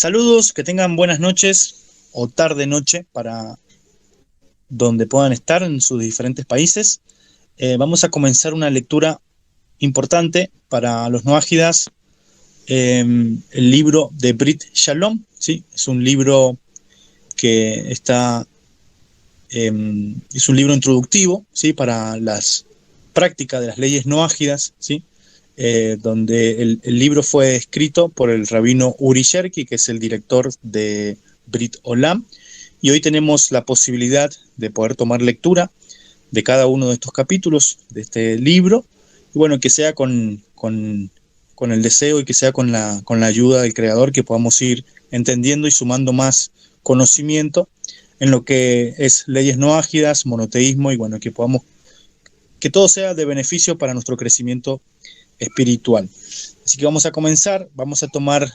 Saludos, que tengan buenas noches o tarde-noche para donde puedan estar en sus diferentes países. Vamos a comenzar una lectura importante para los noágidas, el libro de Brit Shalom, ¿sí? Es un libro que está, es un libro introductivo, ¿sí? Para las prácticas de las leyes noágidas, ¿sí? Donde el libro fue escrito por el rabino Uri Sherki, que es el director de Brit Olam, y hoy tenemos la posibilidad de poder tomar lectura de cada uno de estos capítulos de este libro, y bueno, que sea con el deseo y que sea con la ayuda del Creador, que podamos ir entendiendo y sumando más conocimiento en lo que es leyes noágidas, monoteísmo, y bueno, que todo sea de beneficio para nuestro crecimiento espiritual. Así que vamos a comenzar, vamos a tomar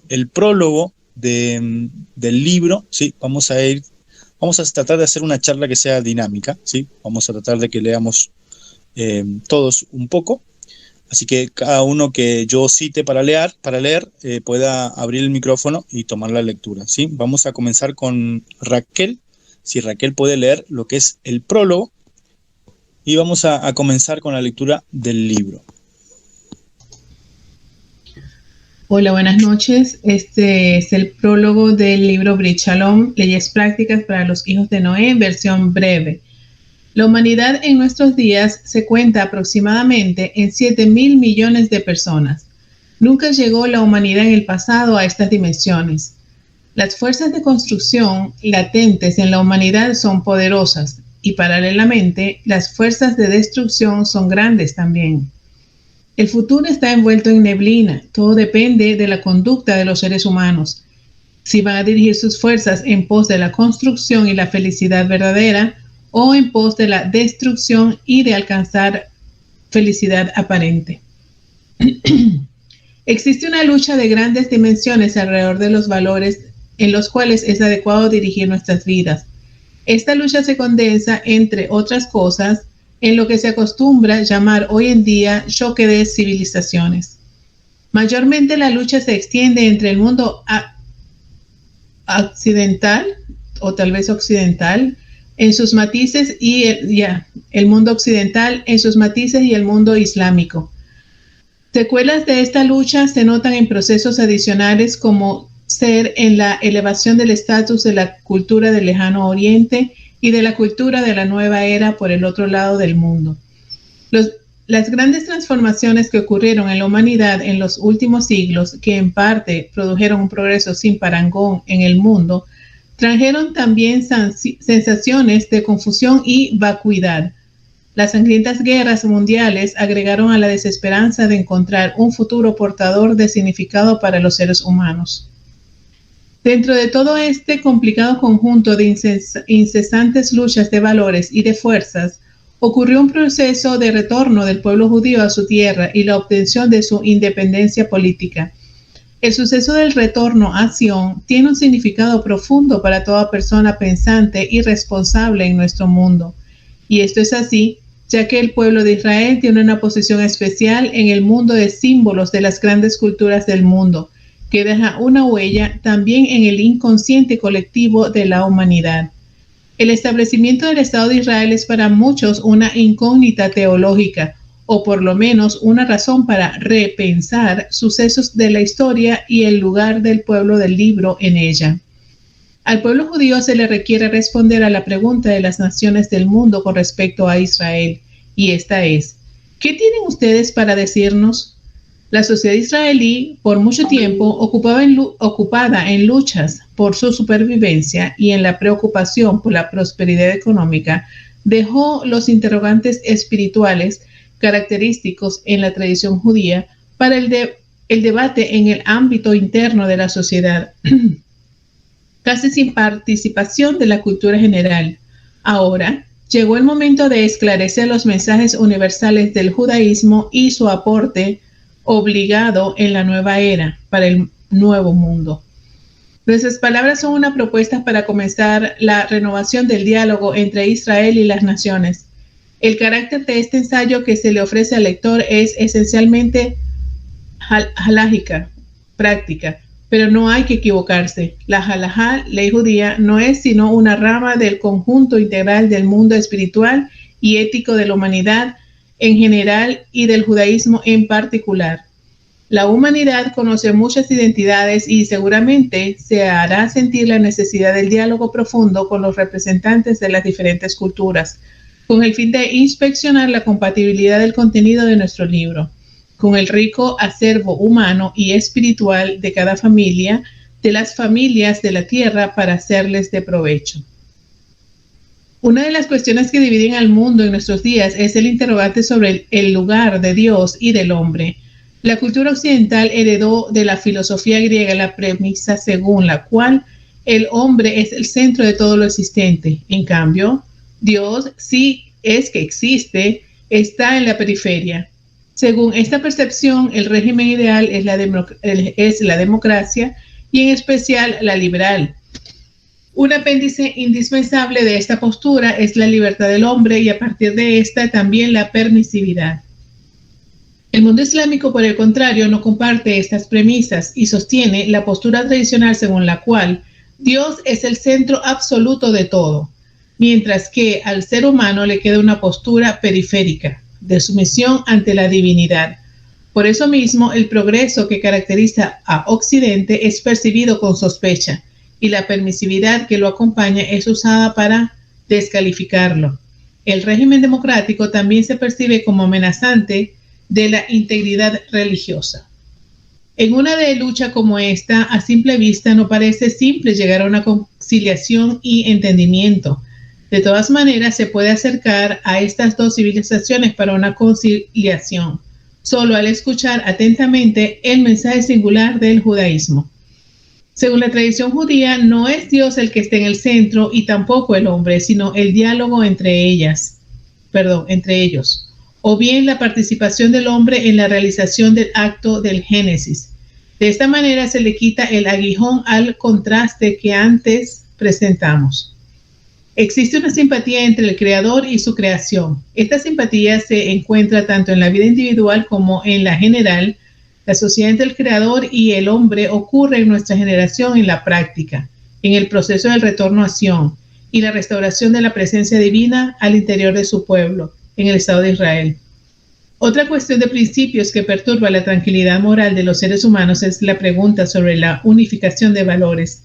el prólogo del libro, ¿sí? Vamos a tratar de hacer una charla que sea dinámica, ¿sí? Vamos a tratar de que leamos todos un poco, así que cada uno que yo cite para leer pueda abrir el micrófono y tomar la lectura, ¿sí? Vamos a comenzar con Raquel, si Raquel puede leer lo que es el prólogo, y vamos a comenzar con la lectura del libro. Hola, buenas noches. Este es el prólogo del libro Brit Shalom, Leyes Prácticas para los Hijos de Noé, en versión breve. La humanidad en nuestros días se cuenta aproximadamente en 7.000 millones de personas. Nunca llegó la humanidad en el pasado a estas dimensiones. Las fuerzas de construcción latentes en la humanidad son poderosas y paralelamente las fuerzas de destrucción son grandes también. El futuro está envuelto en neblina. Todo depende de la conducta de los seres humanos. Si van a dirigir sus fuerzas en pos de la construcción y la felicidad verdadera, o en pos de la destrucción y de alcanzar felicidad aparente. Existe una lucha de grandes dimensiones alrededor de los valores en los cuales es adecuado dirigir nuestras vidas. Esta lucha se condensa, entre otras cosas, en lo que se acostumbra llamar hoy en día choque de civilizaciones. Mayormente la lucha se extiende entre el mundo occidental, o tal vez occidental, en sus matices, y el mundo occidental en sus matices y el mundo islámico. Secuelas de esta lucha se notan en procesos adicionales, como ser en la elevación del estatus de la cultura del lejano oriente y de la cultura de la nueva era por el otro lado del mundo. Las grandes transformaciones que ocurrieron en la humanidad en los últimos siglos, que en parte produjeron un progreso sin parangón en el mundo, trajeron también sensaciones de confusión y vacuidad. Las sangrientas guerras mundiales agregaron a la desesperanza de encontrar un futuro portador de significado para los seres humanos. Dentro de todo este complicado conjunto de incesantes luchas de valores y de fuerzas, ocurrió un proceso de retorno del pueblo judío a su tierra y la obtención de su independencia política. El suceso del retorno a Sion tiene un significado profundo para toda persona pensante y responsable en nuestro mundo. Y esto es así, ya que el pueblo de Israel tiene una posición especial en el mundo de símbolos de las grandes culturas del mundo, que deja una huella también en el inconsciente colectivo de la humanidad. El establecimiento del Estado de Israel es para muchos una incógnita teológica, o por lo menos una razón para repensar sucesos de la historia y el lugar del pueblo del libro en ella. Al pueblo judío se le requiere responder a la pregunta de las naciones del mundo con respecto a Israel, y esta es: ¿qué tienen ustedes para decirnos? La sociedad israelí, por mucho tiempo ocupada en luchas por su supervivencia y en la preocupación por la prosperidad económica, dejó los interrogantes espirituales característicos en la tradición judía para el debate en el ámbito interno de la sociedad, casi sin participación de la cultura general. Ahora llegó el momento de esclarecer los mensajes universales del judaísmo y su aporte obligado en la nueva era para el nuevo mundo. Nuestras palabras son una propuesta para comenzar la renovación del diálogo entre Israel y las naciones. El carácter de este ensayo que se le ofrece al lector es esencialmente halágica, práctica, pero no hay que equivocarse. La halajá, ley judía, no es sino una rama del conjunto integral del mundo espiritual y ético de la humanidad en general y del judaísmo en particular. La humanidad conoce muchas identidades y seguramente se hará sentir la necesidad del diálogo profundo con los representantes de las diferentes culturas, con el fin de inspeccionar la compatibilidad del contenido de nuestro libro, con el rico acervo humano y espiritual de cada familia, de las familias de la tierra, para hacerles de provecho. Una de las cuestiones que dividen al mundo en nuestros días es el interrogante sobre el lugar de Dios y del hombre. La cultura occidental heredó de la filosofía griega la premisa según la cual el hombre es el centro de todo lo existente. En cambio, Dios, si es que existe, está en la periferia. Según esta percepción, el régimen ideal es la democracia y en especial la liberal. Un apéndice indispensable de esta postura es la libertad del hombre y a partir de esta también la permisividad. El mundo islámico, por el contrario, no comparte estas premisas y sostiene la postura tradicional según la cual Dios es el centro absoluto de todo, mientras que al ser humano le queda una postura periférica, de sumisión ante la divinidad. Por eso mismo, el progreso que caracteriza a Occidente es percibido con sospecha, y la permisividad que lo acompaña es usada para descalificarlo. El régimen democrático también se percibe como amenazante de la integridad religiosa. En una de lucha como esta, a simple vista no parece simple llegar a una conciliación y entendimiento. De todas maneras, se puede acercar a estas dos civilizaciones para una conciliación, solo al escuchar atentamente el mensaje singular del judaísmo. Según la tradición judía, no es Dios el que está en el centro y tampoco el hombre, sino el diálogo entre ellos, o bien la participación del hombre en la realización del acto del Génesis. De esta manera se le quita el aguijón al contraste que antes presentamos. Existe una simpatía entre el creador y su creación. Esta simpatía se encuentra tanto en la vida individual como en la general. La sociedad entre el creador y el hombre ocurre en nuestra generación en la práctica, en el proceso del retorno a Sión y la restauración de la presencia divina al interior de su pueblo, en el Estado de Israel. Otra cuestión de principios que perturba la tranquilidad moral de los seres humanos es la pregunta sobre la unificación de valores.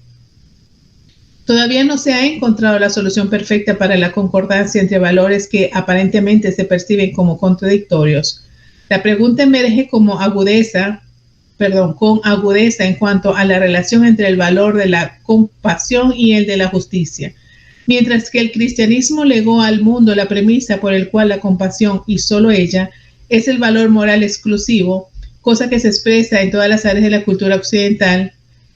Todavía no se ha encontrado la solución perfecta para la concordancia entre valores que aparentemente se perciben como contradictorios. La pregunta emerge con agudeza en cuanto a la relación entre el valor de la compasión y el de la justicia. Mientras que el cristianismo legó al mundo la premisa por el cual la compasión, y solo ella, es el valor moral exclusivo, cosa que se expresa en todas las áreas de la cultura occidental,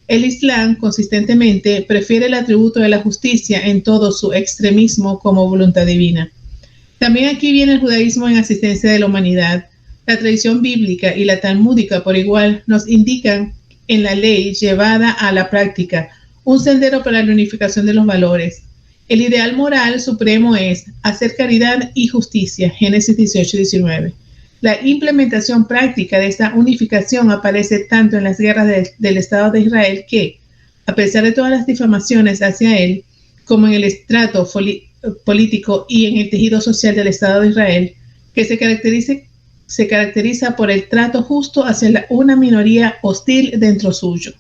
el Islam consistentemente prefiere el atributo de la justicia en todo su extremismo como voluntad divina. También aquí viene el judaísmo en asistencia de la humanidad. La tradición bíblica y la talmúdica por igual nos indican en la ley llevada a la práctica un sendero para la unificación de los valores. El ideal moral supremo es hacer caridad y justicia, Génesis 18-19. La implementación práctica de esta unificación aparece tanto en las guerras del Estado de Israel que, a pesar de todas las difamaciones hacia él, como en el estrato político y en el tejido social del Estado de Israel, que se caracteriza por el trato justo hacia una minoría hostil dentro suyo.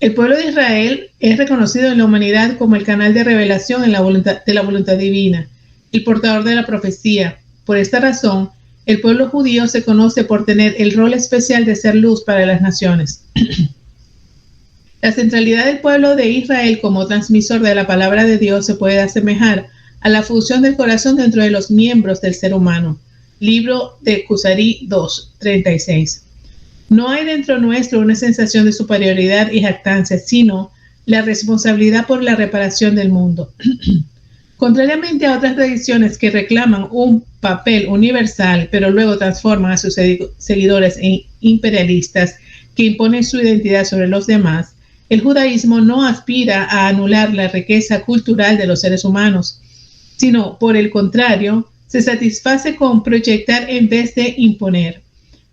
El pueblo de Israel es reconocido en la humanidad como el canal de revelación de la voluntad divina, el portador de la profecía. Por esta razón, el pueblo judío se conoce por tener el rol especial de ser luz para las naciones. La centralidad del pueblo de Israel como transmisor de la palabra de Dios se puede asemejar a la función del corazón dentro de los miembros del ser humano. Libro de Kuzari 2:36. No hay dentro nuestro una sensación de superioridad y jactancia, sino la responsabilidad por la reparación del mundo. Contrariamente a otras tradiciones que reclaman un papel universal, pero luego transforman a sus seguidores en imperialistas que imponen su identidad sobre los demás, el judaísmo no aspira a anular la riqueza cultural de los seres humanos, sino, por el contrario, se satisface con proyectar en vez de imponer.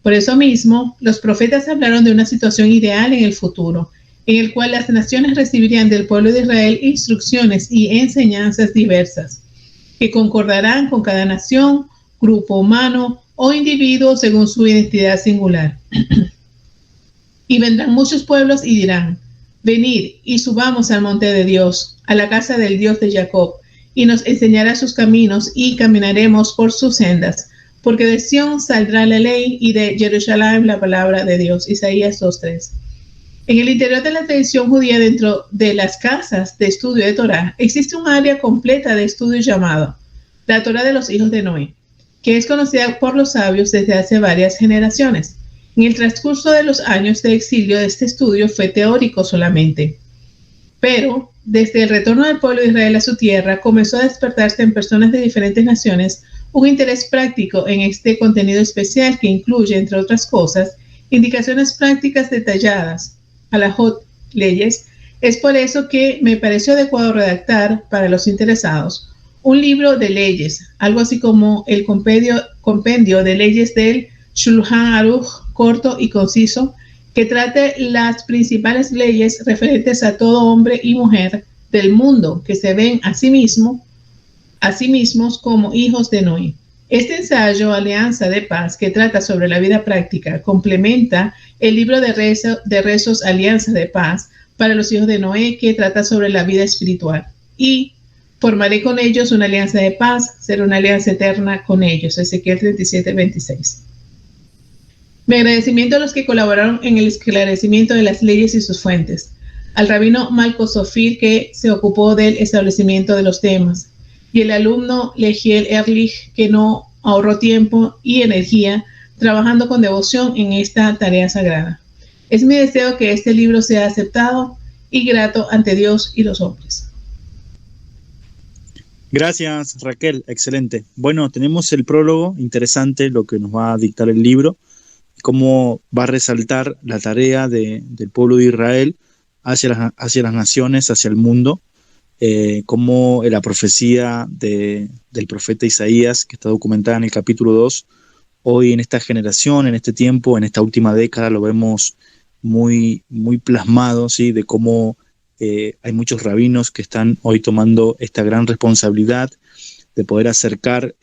Por eso mismo, los profetas hablaron de una situación ideal en el futuro, en el cual las naciones recibirían del pueblo de Israel instrucciones y enseñanzas diversas, que concordarán con cada nación, grupo humano o individuo según su identidad singular. Y vendrán muchos pueblos y dirán: venid y subamos al monte de Dios, a la casa del Dios de Jacob, y nos enseñará sus caminos y caminaremos por sus sendas. Porque de Sión saldrá la ley y de Jerusalén la palabra de Dios. Isaías 2:3. En el interior de la tradición judía, dentro de las casas de estudio de Torá, existe un área completa de estudio llamado la Torá de los hijos de Noé, que es conocida por los sabios desde hace varias generaciones. En el transcurso de los años de exilio, este estudio fue teórico solamente. Pero, desde el retorno del pueblo de Israel a su tierra, comenzó a despertarse en personas de diferentes naciones un interés práctico en este contenido especial que incluye, entre otras cosas, indicaciones prácticas detalladas, halajot, leyes. Es por eso que me pareció adecuado redactar, para los interesados, un libro de leyes, algo así como el compendio de leyes del Shulchan Aruch, corto y conciso, que trate las principales leyes referentes a todo hombre y mujer del mundo que se ven a sí mismos como hijos de Noé. Este ensayo, Alianza de Paz, que trata sobre la vida práctica, complementa el libro de rezos Alianza de Paz para los hijos de Noé, que trata sobre la vida espiritual. Y formaré con ellos una alianza de paz, será una alianza eterna con ellos. Ezequiel 37:26. Mi agradecimiento a los que colaboraron en el esclarecimiento de las leyes y sus fuentes. Al rabino Malko Sofir, que se ocupó del establecimiento de los temas, y el alumno Legiel Erlich, que no ahorró tiempo y energía trabajando con devoción en esta tarea sagrada. Es mi deseo que este libro sea aceptado y grato ante Dios y los hombres. Gracias, Raquel, excelente. Bueno, tenemos el prólogo, interesante lo que nos va a dictar el libro, cómo va a resaltar la tarea del pueblo de Israel hacia las naciones, hacia el mundo, como la profecía del profeta Isaías, que está documentada en el capítulo 2, hoy en esta generación, en este tiempo, en esta última década, lo vemos muy, muy plasmado, ¿sí? De cómo hay muchos rabinos que están hoy tomando esta gran responsabilidad de poder acercar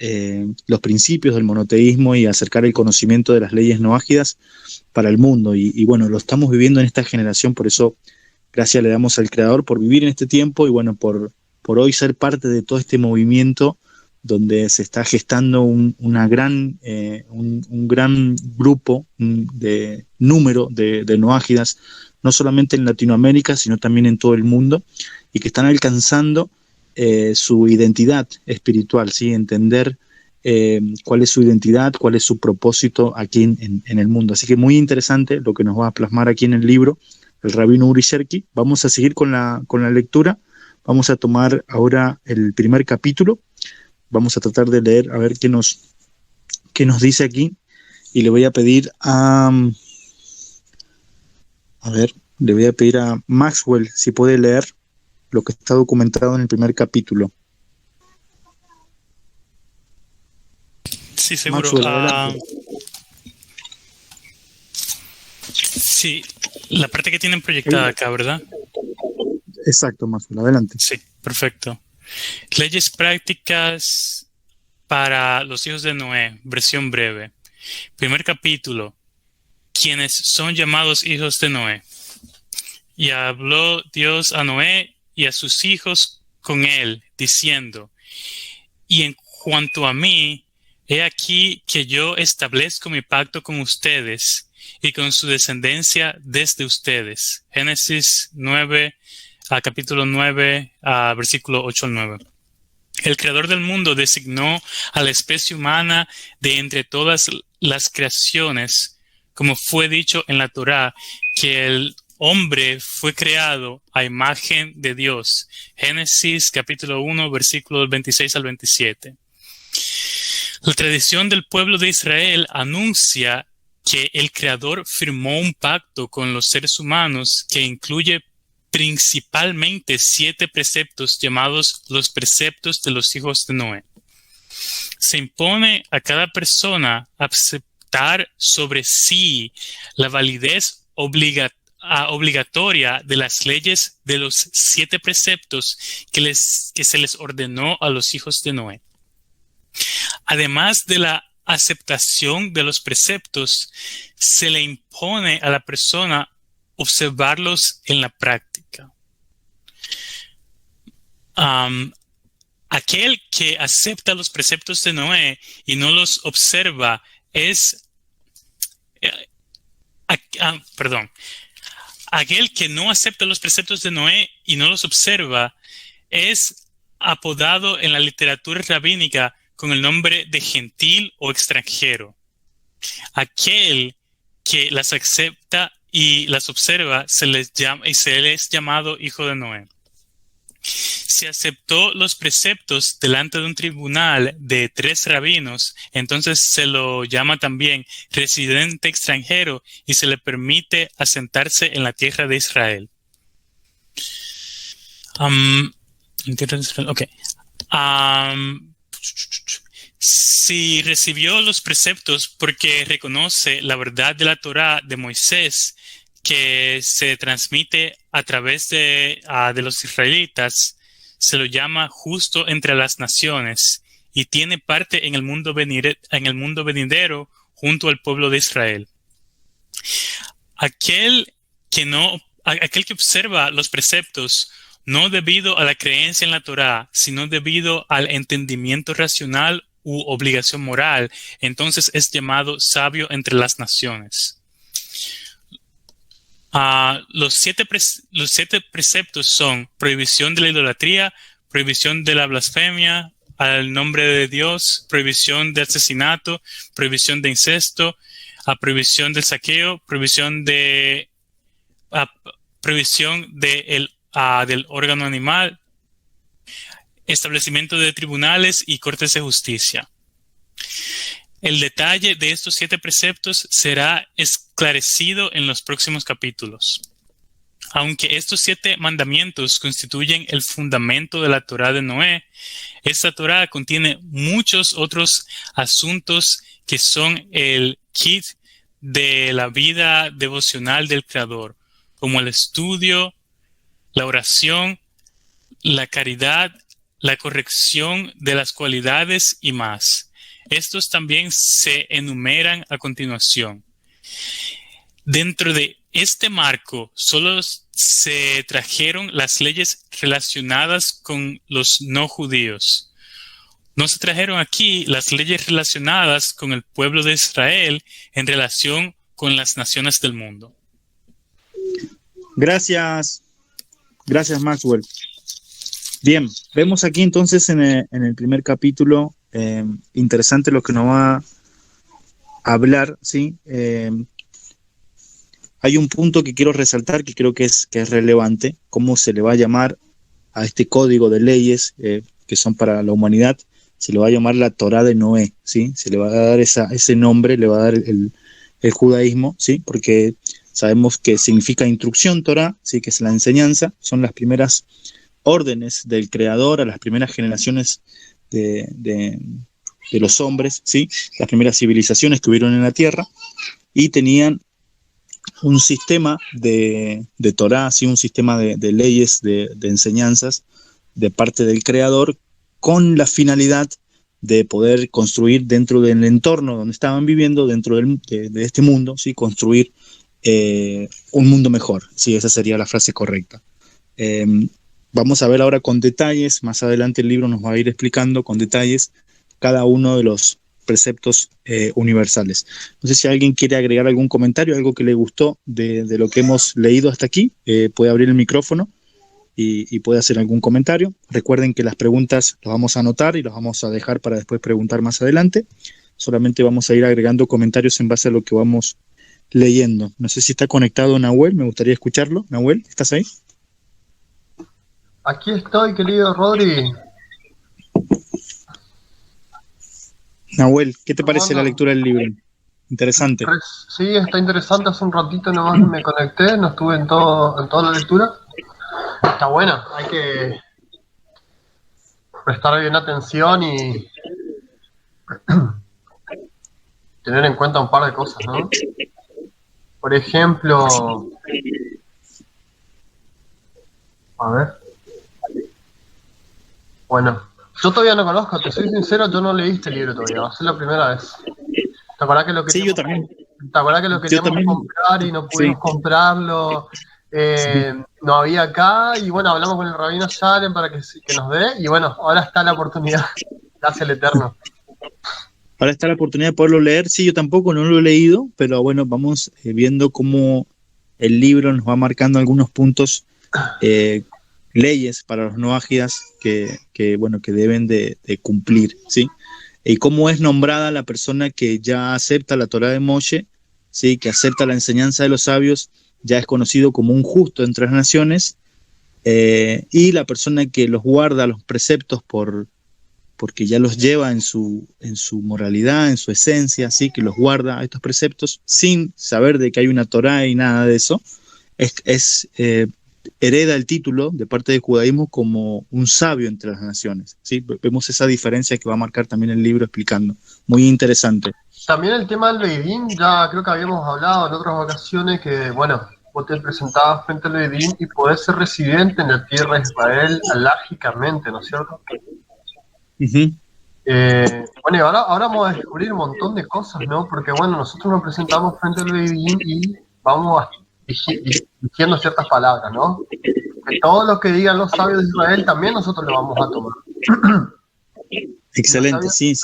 los principios del monoteísmo y acercar el conocimiento de las leyes noágidas para el mundo. Y bueno, lo estamos viviendo en esta generación, por eso gracias le damos al Creador por vivir en este tiempo y bueno, por hoy ser parte de todo este movimiento donde se está gestando un gran grupo de número de noágidas, no solamente en Latinoamérica, sino también en todo el mundo, y que están alcanzando su identidad espiritual, ¿sí? Entender cuál es su identidad, cuál es su propósito aquí en el mundo. Así que muy interesante lo que nos va a plasmar aquí en el libro el rabino Uri Sherki. Vamos a seguir con la lectura. Vamos a tomar ahora el primer capítulo. Vamos a tratar de leer a ver qué nos dice aquí. Y le voy a pedir le voy a pedir a Maxwell si puede leer lo que está documentado en el primer capítulo. Sí, seguro. Maxwell, sí, la parte que tienen proyectada acá, ¿verdad? Exacto, Maxwell, adelante. Sí, perfecto. Leyes prácticas para los hijos de Noé, versión breve. Primer capítulo. Quienes son llamados hijos de Noé. Y habló Dios a Noé y a sus hijos con él, diciendo: y en cuanto a mí, he aquí que yo establezco mi pacto con ustedes y con su descendencia desde ustedes. Génesis 9, capítulo 9, versículo 8 al 9. El creador del mundo designó a la especie humana de entre todas las creaciones, como fue dicho en la Torá, que el hombre fue creado a imagen de Dios. Génesis capítulo 1, versículos 26 al 27. La tradición del pueblo de Israel anuncia que el Creador firmó un pacto con los seres humanos que incluye principalmente 7 preceptos llamados los preceptos de los hijos de Noé. Se impone a cada persona aceptar aceptar sobre sí la validez obligatoria de las leyes de los 7 preceptos que se les ordenó a los hijos de Noé. Además de la aceptación de los preceptos, se le impone a la persona observarlos en la práctica. Aquel que acepta los preceptos de Noé y no los observa aquel que no acepta los preceptos de Noé y no los observa es apodado en la literatura rabínica con el nombre de gentil o extranjero. Aquel que las acepta y las observa se les es llamado hijo de Noé. Si aceptó los preceptos delante de un tribunal de 3 rabinos, entonces se lo llama también residente extranjero y se le permite asentarse en la tierra de Israel. Si recibió los preceptos porque reconoce la verdad de la Torá de Moisés que se transmite a través de los israelitas, se lo llama justo entre las naciones y tiene parte en el mundo venidero junto al pueblo de Israel. Aquel que observa los preceptos no debido a la creencia en la Torá, sino debido al entendimiento racional u obligación moral, entonces es llamado sabio entre las naciones. Los 7 preceptos son prohibición de la idolatría, prohibición de la blasfemia al nombre de Dios, prohibición de asesinato, prohibición de incesto, prohibición del saqueo, prohibición del órgano animal, establecimiento de tribunales y cortes de justicia. El detalle de estos 7 preceptos será esclarecido en los próximos capítulos. Aunque estos 7 mandamientos constituyen el fundamento de la Torá de Noé, esta Torá contiene muchos otros asuntos que son el kit de la vida devocional del Creador, como el estudio, la oración, la caridad, la corrección de las cualidades y más. Estos también se enumeran a continuación. Dentro de este marco, solo se trajeron las leyes relacionadas con los no judíos. No se trajeron aquí las leyes relacionadas con el pueblo de Israel en relación con las naciones del mundo. Gracias, Maxwell. Bien, vemos aquí entonces en el primer capítulo, interesante lo que nos va a hablar, ¿sí? Hay un punto que quiero resaltar que creo que es relevante, cómo se le va a llamar a este código de leyes que son para la humanidad, se le va a llamar la Torá de Noé, ¿sí? Se le va a dar ese nombre, le va a dar el judaísmo, ¿sí? Porque sabemos que significa instrucción Torá, ¿sí? Que es la enseñanza, son las primeras órdenes del Creador a las primeras generaciones de los hombres, ¿sí? Las primeras civilizaciones que hubieron en la tierra y tenían un sistema de Torá, ¿sí? Un sistema de leyes, de enseñanzas de parte del Creador con la finalidad de poder construir dentro del entorno donde estaban viviendo, dentro de este mundo, ¿sí? Construir un mundo mejor, ¿sí? Esa sería la frase correcta. Vamos a ver ahora con detalles, más adelante el libro nos va a ir explicando con detalles cada uno de los preceptos universales. No sé si alguien quiere agregar algún comentario, algo que le gustó de lo que hemos leído hasta aquí, puede abrir el micrófono y puede hacer algún comentario. Recuerden que las preguntas las vamos a anotar y las vamos a dejar para después preguntar más adelante. Solamente vamos a ir agregando comentarios en base a lo que vamos leyendo. No sé si está conectado Nahuel, me gustaría escucharlo. Nahuel, ¿estás ahí? Aquí estoy, querido Rodri. Nahuel, ¿qué te parece la lectura del libro? Interesante. Sí, está interesante. Hace un ratito nomás me conecté, no estuve en toda la lectura. Está buena, hay que prestar bien atención y tener en cuenta un par de cosas, ¿no? Por ejemplo, a ver. Bueno, yo todavía no conozco, te soy sincero, yo no leí este libro todavía, va a ser la primera vez. ¿Te acuerdas que lo Sí, yo queríamos, también. ¿te acuerdas que lo Yo queríamos también. comprar y no pudimos Sí. comprarlo? No había acá, y bueno, hablamos con el rabino Shalem para que nos dé, y bueno, ahora está la oportunidad. Gracias al Eterno. Ahora está la oportunidad de poderlo leer. Sí, yo tampoco no lo he leído, pero bueno, vamos viendo cómo el libro nos va marcando algunos puntos, leyes para los noágidas bueno, que deben de cumplir, ¿sí? Y cómo es nombrada la persona que ya acepta la Torá de Moshe, ¿sí? Que acepta la enseñanza de los sabios, ya es conocido como un justo entre las naciones, y la persona que los guarda, los preceptos, porque ya los lleva en su moralidad, en su esencia, ¿sí? Que los guarda a estos preceptos sin saber de que hay una Torá y nada de eso, hereda el título de parte del judaísmo como un sabio entre las naciones, ¿sí? Vemos esa diferencia que va a marcar también el libro explicando. Muy interesante. También el tema del Beidín, ya creo que habíamos hablado en otras ocasiones que, bueno, vos te presentabas frente al Beidín y podés ser residente en la tierra de Israel alágicamente, ¿no es cierto? Uh-huh. Bueno, y ahora vamos a descubrir un montón de cosas, ¿no? Porque, bueno, nosotros nos presentamos frente al Beidín y vamos diciendo ciertas palabras, ¿no? Que todo lo que digan los sabios de Israel también nosotros lo vamos a tomar. Excelente, sí.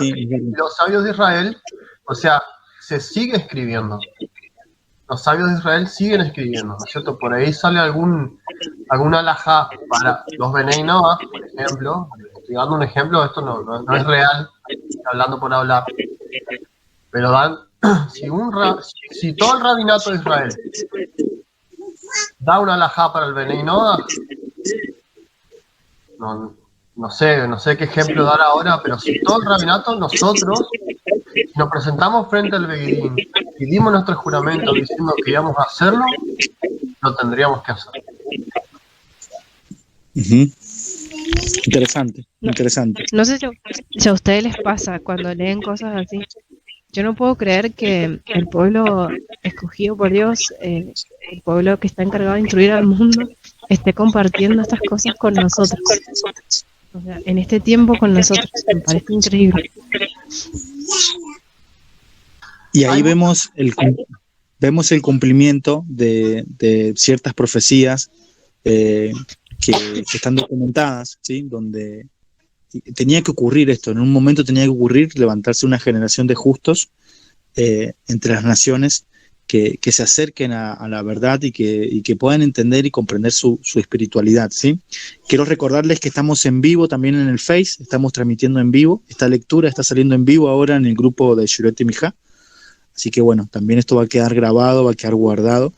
Los sabios de Israel, o sea, se sigue escribiendo. Los sabios de Israel siguen escribiendo, ¿no es cierto? Por ahí sale alguna alajá para los Benei Noach, por ejemplo. Estoy dando un ejemplo, esto no es real, estoy hablando por hablar. Pero dan, si todo el rabinato de Israel da una alajá para el Benei Noach, no sé qué ejemplo dar ahora, pero si todo el rabinato, nosotros nos presentamos frente al Beidín y dimos nuestro juramento diciendo que íbamos a hacerlo, lo tendríamos que hacer. Uh-huh. Interesante. No sé si a ustedes les pasa cuando leen cosas así. Yo no puedo creer que el pueblo escogido por Dios, el pueblo que está encargado de instruir al mundo, esté compartiendo estas cosas con nosotros. O sea, en este tiempo con nosotros. Me parece increíble. Y ahí vemos el cumplimiento de ciertas profecías que están documentadas, ¿sí? Donde tenía que ocurrir esto, en un momento tenía que ocurrir, levantarse una generación de justos entre las naciones que se acerquen a la verdad y que puedan entender y comprender su espiritualidad, ¿sí? Quiero recordarles que estamos en vivo también en el Face, estamos transmitiendo en vivo, esta lectura está saliendo en vivo ahora en el grupo de Shuret y Mijá, así que bueno, también esto va a quedar grabado, va a quedar guardado,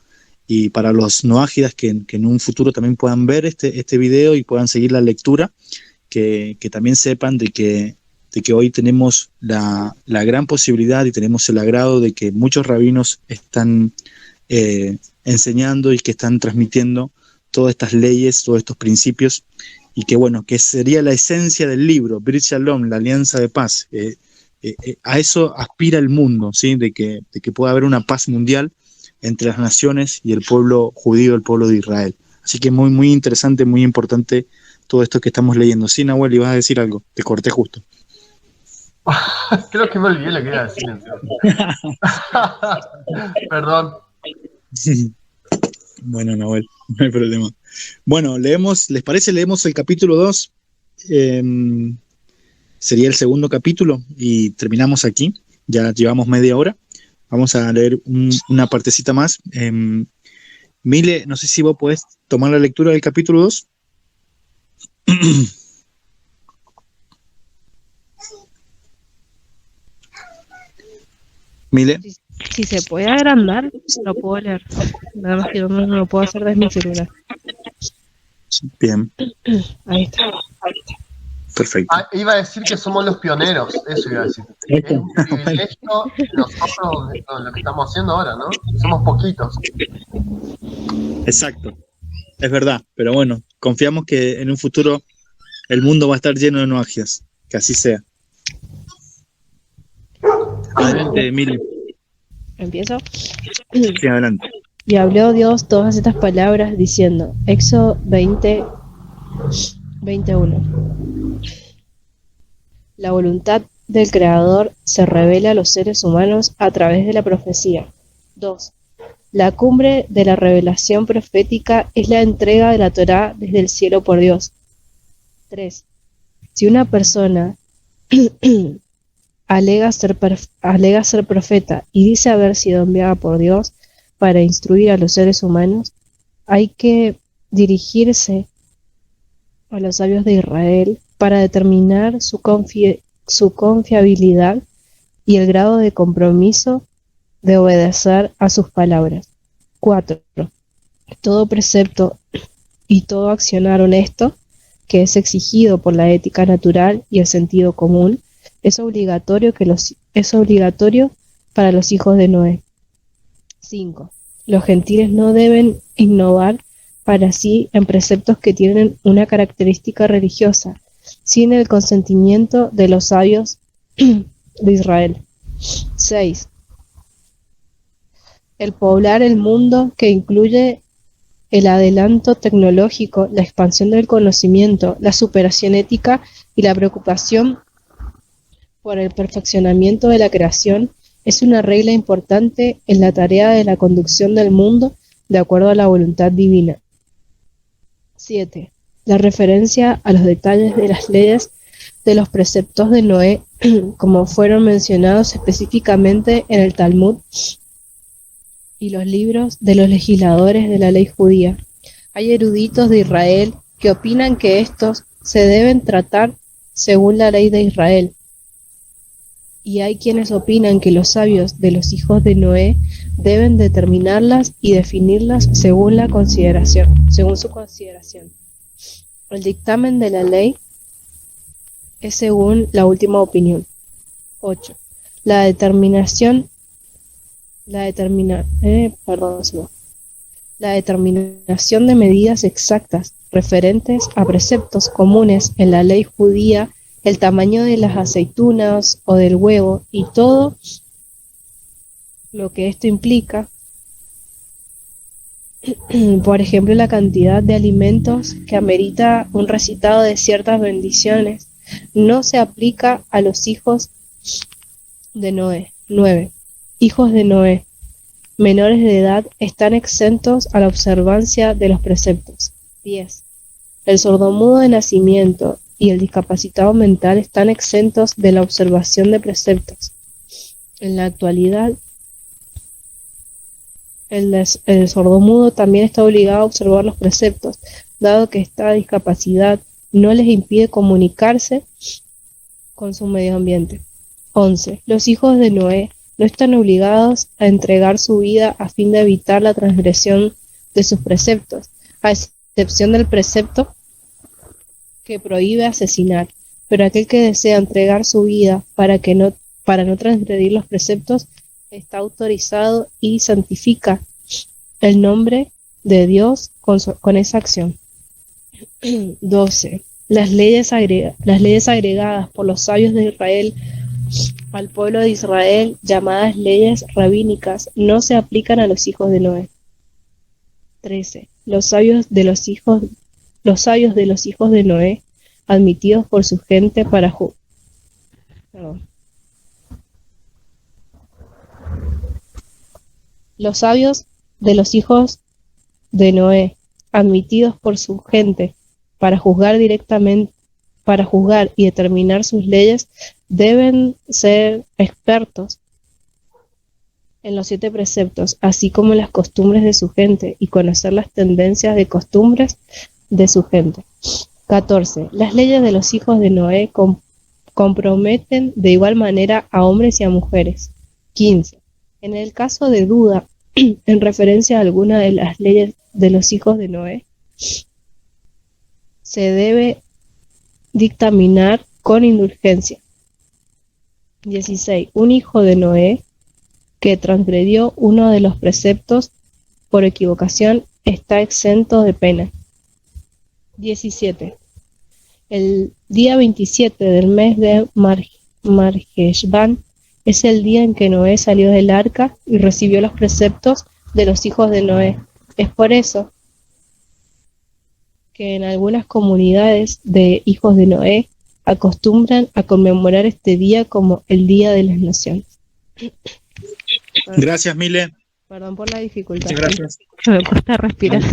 y para los noágidas que en un futuro también puedan ver este video y puedan seguir la lectura, que también sepan de que hoy tenemos la gran posibilidad y tenemos el agrado de que muchos rabinos están enseñando y que están transmitiendo todas estas leyes, todos estos principios, y que bueno, que sería la esencia del libro, Brit Shalom, la alianza de paz. A eso aspira el mundo, ¿sí? De que pueda haber una paz mundial entre las naciones y el pueblo judío, el pueblo de Israel. Así que muy, muy interesante, muy importante todo esto que estamos leyendo. Sí, Nahuel, ibas a decir algo, te corté justo. Creo que me olvidé lo que iba a decir. Perdón. Bueno, Nahuel, no hay problema. Bueno, ¿les parece? Leemos el capítulo 2. Sería el segundo capítulo y terminamos aquí. Ya llevamos media hora. Vamos a leer una partecita más. Mile, no sé si vos podés tomar la lectura del capítulo 2. Mile. Si se puede agrandar, lo puedo leer. Nada más que no lo puedo hacer desde mi celular. Bien. Ahí está. Perfecto. Iba a decir que somos los pioneros, eso iba a decir. Es un privilegio nosotros lo que estamos haciendo ahora, ¿no? Somos poquitos. Exacto. Es verdad, pero bueno, confiamos que en un futuro el mundo va a estar lleno de noagias. Que así sea. Adelante, Emilio. ¿Empiezo? Sí, adelante. Y habló Dios todas estas palabras diciendo, Éxodo 20:21. La voluntad del Creador se revela a los seres humanos a través de la profecía. 2. La cumbre de la revelación profética es la entrega de la Torá desde el cielo por Dios. 3. Si una persona alega ser profeta y dice haber sido enviada por Dios para instruir a los seres humanos, hay que dirigirse a los sabios de Israel para determinar su confiabilidad y el grado de compromiso de obedecer a sus palabras. 4. Todo precepto y todo accionar honesto, que es exigido por la ética natural y el sentido común, es obligatorio para los hijos de Noé. 5. Los gentiles no deben innovar para sí en preceptos que tienen una característica religiosa, sin el consentimiento de los sabios de Israel. 6. El poblar el mundo, que incluye el adelanto tecnológico, la expansión del conocimiento, la superación ética y la preocupación por el perfeccionamiento de la creación, es una regla importante en la tarea de la conducción del mundo de acuerdo a la voluntad divina. 7. La referencia a los detalles de las leyes de los preceptos de Noé, como fueron mencionados específicamente en el Talmud y los libros de los legisladores de la ley judía. Hay eruditos de Israel que opinan que estos se deben tratar según la ley de Israel, y hay quienes opinan que los sabios de los hijos de Noé deben determinarlas y definirlas según su consideración. El dictamen de la ley es según la última opinión. 8. La determinación de medidas exactas referentes a preceptos comunes en la ley judía, el tamaño de las aceitunas o del huevo y todo lo que esto implica, por ejemplo, la cantidad de alimentos que amerita un recitado de ciertas bendiciones, no se aplica a los hijos de Noé. 9. Hijos de Noé menores de edad están exentos a la observancia de los preceptos. 10. El sordomudo de nacimiento y el discapacitado mental están exentos de la observación de preceptos. En la actualidad, el sordomudo también está obligado a observar los preceptos, dado que esta discapacidad no les impide comunicarse con su medio ambiente. 11. Los hijos de Noé no están obligados a entregar su vida a fin de evitar la transgresión de sus preceptos, a excepción del precepto que prohíbe asesinar, pero aquel que desea entregar su vida para no transgredir los preceptos está autorizado y santifica el nombre de Dios con esa acción. 12. Las leyes agregadas por los sabios de Israel al pueblo de Israel, llamadas leyes rabínicas, no se aplican a los hijos de Noé. 13. Los sabios de los hijos de Noé, admitidos por su gente para Los sabios de los hijos de Noé, admitidos por su gente para juzgar y determinar sus leyes, deben ser expertos en los 7 preceptos, así como en las costumbres de su gente, y conocer las tendencias de costumbres de su gente. 14. Las leyes de los hijos de Noé comprometen de igual manera a hombres y a mujeres. 15. En el caso de duda en referencia a alguna de las leyes de los hijos de Noé, se debe dictaminar con indulgencia. 16. Un hijo de Noé que transgredió uno de los preceptos por equivocación está exento de pena. 17. El día 27 del mes de Marheshvan, Es el día en que Noé salió del arca y recibió los preceptos de los hijos de Noé. Es por eso que en algunas comunidades de hijos de Noé acostumbran a conmemorar este día como el Día de las Naciones. Gracias, Mile. Perdón por la dificultad. Muchas gracias. Me cuesta respirar.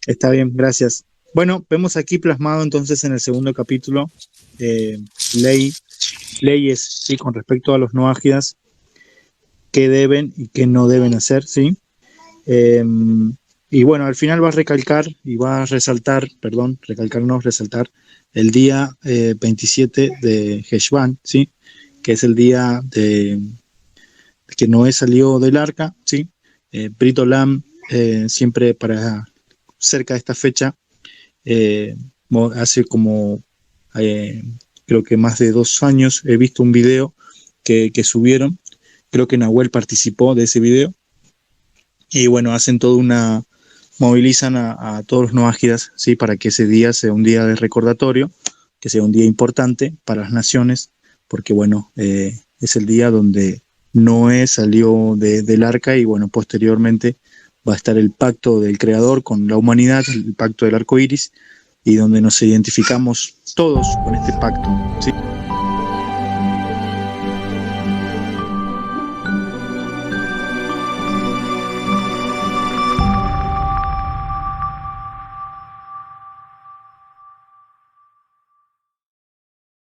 Está bien, gracias. Bueno, vemos aquí plasmado entonces en el segundo capítulo leyes, ¿sí? Con respecto a los noágidas, qué deben y qué no deben hacer, ¿sí? Y bueno, al final va a recalcar y va a resaltar el día 27 de Heshvan, ¿sí? Que es el día de que Noé salió del arca, ¿sí? Brit Olam, siempre para cerca de esta fecha, hace como creo que más de 2 años he visto un video que subieron, creo que Nahuel participó de ese video, y bueno, hacen movilizan a todos los noágidas, ¿sí? Para que ese día sea un día de recordatorio, que sea un día importante para las naciones, porque bueno, es el día donde Noé salió del arca, y bueno, posteriormente va a estar el pacto del Creador con la humanidad, el pacto del arco iris, y donde nos identificamos todos con este pacto, ¿sí?